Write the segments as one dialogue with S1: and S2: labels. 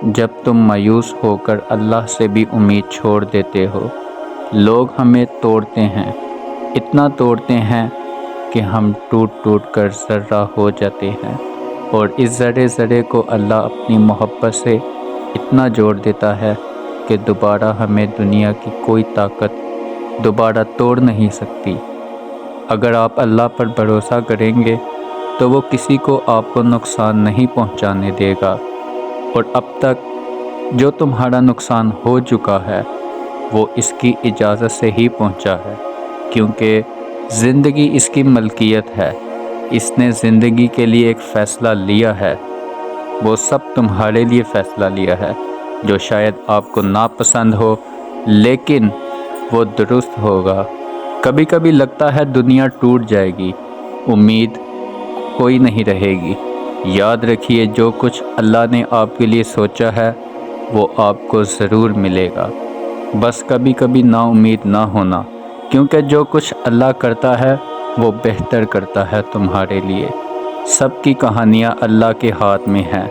S1: جب تم مایوس ہو کر اللہ سے بھی امید چھوڑ دیتے ہو۔ لوگ ہمیں توڑتے ہیں، اتنا توڑتے ہیں کہ ہم ٹوٹ ٹوٹ کر ذرہ ہو جاتے ہیں، اور اس ذرے ذرے کو اللہ اپنی محبت سے اتنا جوڑ دیتا ہے کہ دوبارہ ہمیں دنیا کی کوئی طاقت دوبارہ توڑ نہیں سکتی۔ اگر آپ اللہ پر بھروسہ کریں گے تو وہ کسی کو آپ کو نقصان نہیں پہنچانے دے گا، اور اب تک جو تمہارا نقصان ہو چکا ہے وہ اس کی اجازت سے ہی پہنچا ہے، کیونکہ زندگی اس کی ملکیت ہے۔ اس نے زندگی کے لیے ایک فیصلہ لیا ہے، وہ سب تمہارے لیے فیصلہ لیا ہے، جو شاید آپ کو ناپسند ہو لیکن وہ درست ہوگا۔ کبھی کبھی لگتا ہے دنیا ٹوٹ جائے گی، امید کوئی نہیں رہے گی۔ یاد رکھیے جو کچھ اللہ نے آپ کے لیے سوچا ہے وہ آپ کو ضرور ملے گا۔ بس کبھی کبھی نا امید نہ ہونا، کیونکہ جو کچھ اللہ کرتا ہے وہ بہتر کرتا ہے تمہارے لیے۔ سب کی کہانیاں اللہ کے ہاتھ میں ہیں،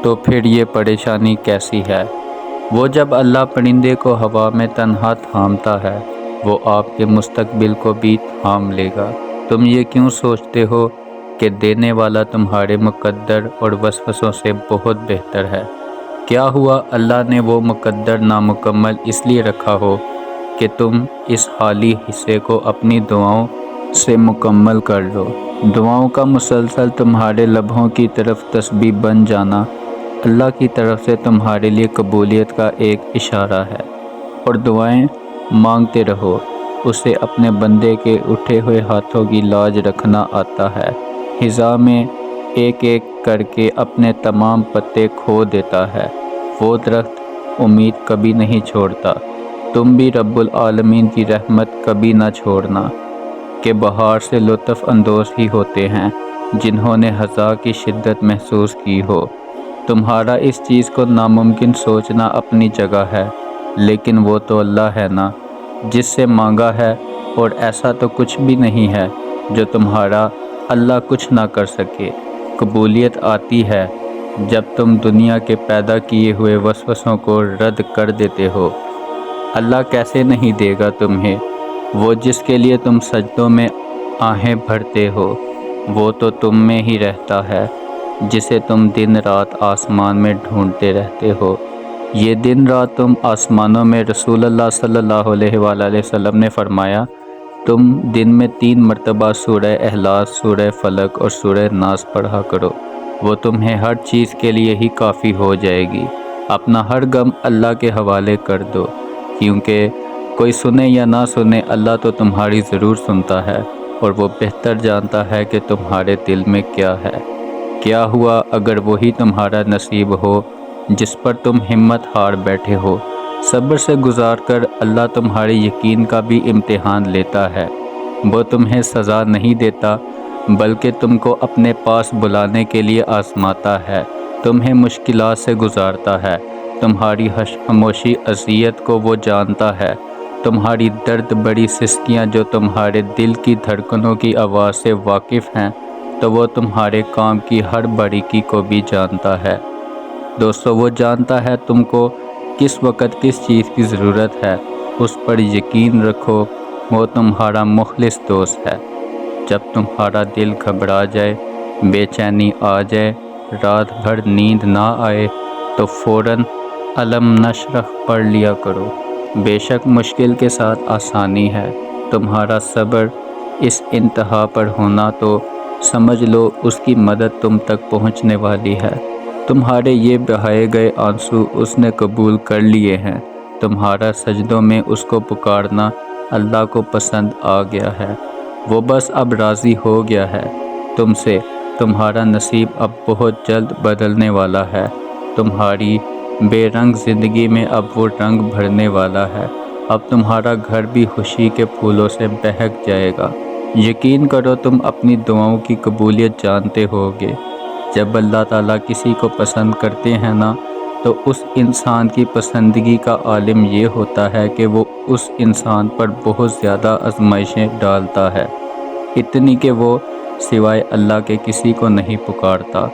S1: تو پھر یہ پریشانی کیسی ہے؟ وہ جب اللہ پرندے کو ہوا میں تنہا تھامتا ہے، وہ آپ کے مستقبل کو بھی تھام لے گا۔ تم یہ کیوں سوچتے ہو کہ دینے والا تمہارے مقدر اور وسوسوں سے بہت بہتر ہے؟ کیا ہوا اللہ نے وہ مقدر نامکمل اس لیے رکھا ہو کہ تم اس حالی حصے کو اپنی دعاؤں سے مکمل کر لو۔ دعاؤں کا مسلسل تمہارے لبوں کی طرف تسبیح بن جانا اللہ کی طرف سے تمہارے لیے قبولیت کا ایک اشارہ ہے، اور دعائیں مانگتے رہو۔ اسے اپنے بندے کے اٹھے ہوئے ہاتھوں کی لاج رکھنا آتا ہے، خزاں میں ایک ایک کر کے اپنے تمام پتے کھو دیتا ہے۔ وہ درخت امید کبھی نہیں چھوڑتا۔ تم بھی رب العالمین کی رحمت کبھی نہ چھوڑنا کہ بہار سے لطف اندوز ہی ہوتے ہیں جنہوں نے خزاں کی شدت محسوس کی ہو۔ تمہارا اس چیز کو ناممکن سوچنا اپنی جگہ ہے، لیکن وہ تو اللہ ہے نا جس سے مانگا ہے، اور ایسا تو کچھ بھی نہیں ہے جو تمہارا اللہ کچھ نہ کر سکے۔ قبولیت آتی ہے جب تم دنیا کے پیدا کیے ہوئے وسوسوں کو رد کر دیتے ہو۔ اللہ کیسے نہیں دے گا تمہیں؟ وہ جس کے لیے تم سجدوں میں آہیں بھرتے ہو وہ تو تم میں ہی رہتا ہے، جسے تم دن رات آسمان میں ڈھونڈتے رہتے ہو۔ یہ دن رات تم آسمانوں میں، رسول اللہ صلی اللہ علیہ وآلہ وسلم نے فرمایا، تم دن میں 3 مرتبہ سورہ اخلاص، سورہ فلق اور سورہ ناس پڑھا کرو، وہ تمہیں ہر چیز کے لیے ہی کافی ہو جائے گی۔ اپنا ہر غم اللہ کے حوالے کر دو، کیونکہ کوئی سنے یا نہ سنے اللہ تو تمہاری ضرور سنتا ہے، اور وہ بہتر جانتا ہے کہ تمہارے دل میں کیا ہے۔ کیا ہوا اگر وہی تمہارا نصیب ہو جس پر تم ہمت ہار بیٹھے ہو؟ صبر سے گزار کر اللہ تمہارے یقین کا بھی امتحان لیتا ہے۔ وہ تمہیں سزا نہیں دیتا بلکہ تم کو اپنے پاس بلانے کے لیے آزماتا ہے، تمہیں مشکلات سے گزارتا ہے۔ تمہاری خاموشی اذیت کو وہ جانتا ہے، تمہاری درد بڑی سسکیاں جو تمہارے دل کی دھڑکنوں کی آواز سے واقف ہیں، تو وہ تمہارے کام کی ہر باریکی کو بھی جانتا ہے۔ دوستو، وہ جانتا ہے تم کو کس وقت کس چیز کی ضرورت ہے، اس پر یقین رکھو، وہ تمہارا مخلص دوست ہے۔ جب تمہارا دل گھبرا جائے، بے چینی آ جائے، رات بھر نیند نہ آئے، تو فوراً الم نشرح پڑھ لیا کرو۔ بے شک مشکل کے ساتھ آسانی ہے۔ تمہارا صبر اس انتہا پر ہونا تو سمجھ لو اس کی مدد تم تک پہنچنے والی ہے۔ تمہارے یہ بہائے گئے آنسو اس نے قبول کر لیے ہیں۔ تمہارا سجدوں میں اس کو پکارنا اللہ کو پسند آ گیا ہے۔ وہ بس اب راضی ہو گیا ہے تم سے۔ تمہارا نصیب اب بہت جلد بدلنے والا ہے۔ تمہاری بے رنگ زندگی میں اب وہ رنگ بھرنے والا ہے۔ اب تمہارا گھر بھی خوشی کے پھولوں سے بہک جائے گا۔ یقین کرو تم اپنی دعاؤں کی قبولیت جانتے ہوگے۔ جب اللہ تعالیٰ کسی کو پسند کرتے ہیں نا، تو اس انسان کی پسندگی کا عالم یہ ہوتا ہے کہ وہ اس انسان پر بہت زیادہ آزمائشیں ڈالتا ہے، اتنی کہ وہ سوائے اللہ کے کسی کو نہیں پکارتا۔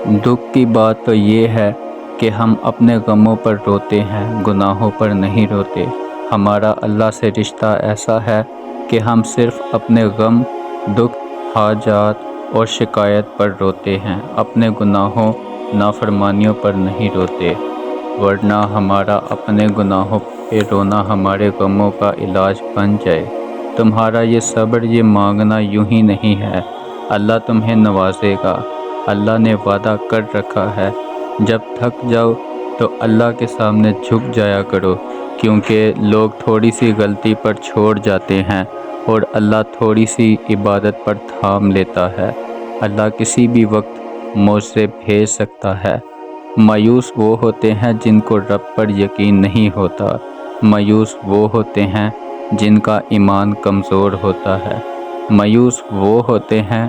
S1: دکھ کی بات تو یہ ہے کہ ہم اپنے غموں پر روتے ہیں، گناہوں پر نہیں روتے۔ ہمارا اللہ سے رشتہ ایسا ہے کہ ہم صرف اپنے غم، دکھ، حاجات اور شکایت پر روتے ہیں، اپنے گناہوں، نافرمانیوں پر نہیں روتے، ورنہ ہمارا اپنے گناہوں پہ رونا ہمارے غموں کا علاج بن جائے۔ تمہارا یہ صبر، یہ مانگنا یوں ہی نہیں ہے، اللہ تمہیں نوازے گا۔ اللہ نے وعدہ کر رکھا ہے، جب تھک جاؤ تو اللہ کے سامنے جھک جایا کرو، کیونکہ لوگ تھوڑی سی غلطی پر چھوڑ جاتے ہیں اور اللہ تھوڑی سی عبادت پر تھام لیتا ہے۔ اللہ کسی بھی وقت معجزے بھیج سکتا ہے۔ مایوس وہ ہوتے ہیں جن کو رب پر یقین نہیں ہوتا، مایوس وہ ہوتے ہیں جن کا ایمان کمزور ہوتا ہے، مایوس وہ ہوتے ہیں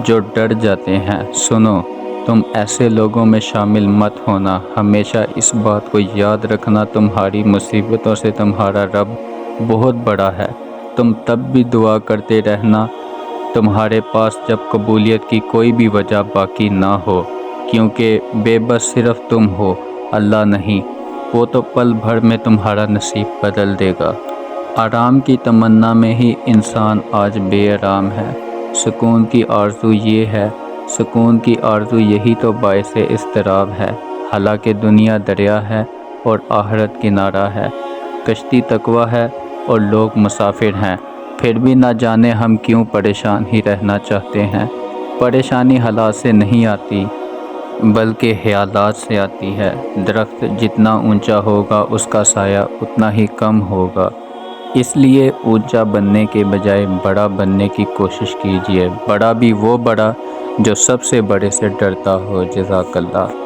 S1: جو ڈر جاتے ہیں۔ سنو، تم ایسے لوگوں میں شامل مت ہونا، ہمیشہ اس بات کو یاد رکھنا، تمہاری مصیبتوں سے تمہارا رب بہت بڑا ہے۔ تم تب بھی دعا کرتے رہنا تمہارے پاس جب قبولیت کی کوئی بھی وجہ باقی نہ ہو، کیونکہ بے بس صرف تم ہو، اللہ نہیں۔ وہ تو پل بھر میں تمہارا نصیب بدل دے گا۔ آرام کی تمنا میں ہی انسان آج بے آرام ہے۔ سکون کی آرزو یہ ہے، سکون کی آرزو یہی تو باعث اضطراب ہے۔ حالانکہ دنیا دریا ہے اور آخرت کنارہ ہے، کشتی تقویٰ ہے اور لوگ مسافر ہیں، پھر بھی نہ جانے ہم کیوں پریشان ہی رہنا چاہتے ہیں۔ پریشانی حالات سے نہیں آتی بلکہ خیالات سے آتی ہے۔ درخت جتنا اونچا ہوگا اس کا سایہ اتنا ہی کم ہوگا، اس لیے اونچا بننے کے بجائے بڑا بننے کی کوشش کیجیے، بڑا بھی وہ بڑا جو سب سے بڑے سے ڈرتا ہو۔ جزاک اللہ۔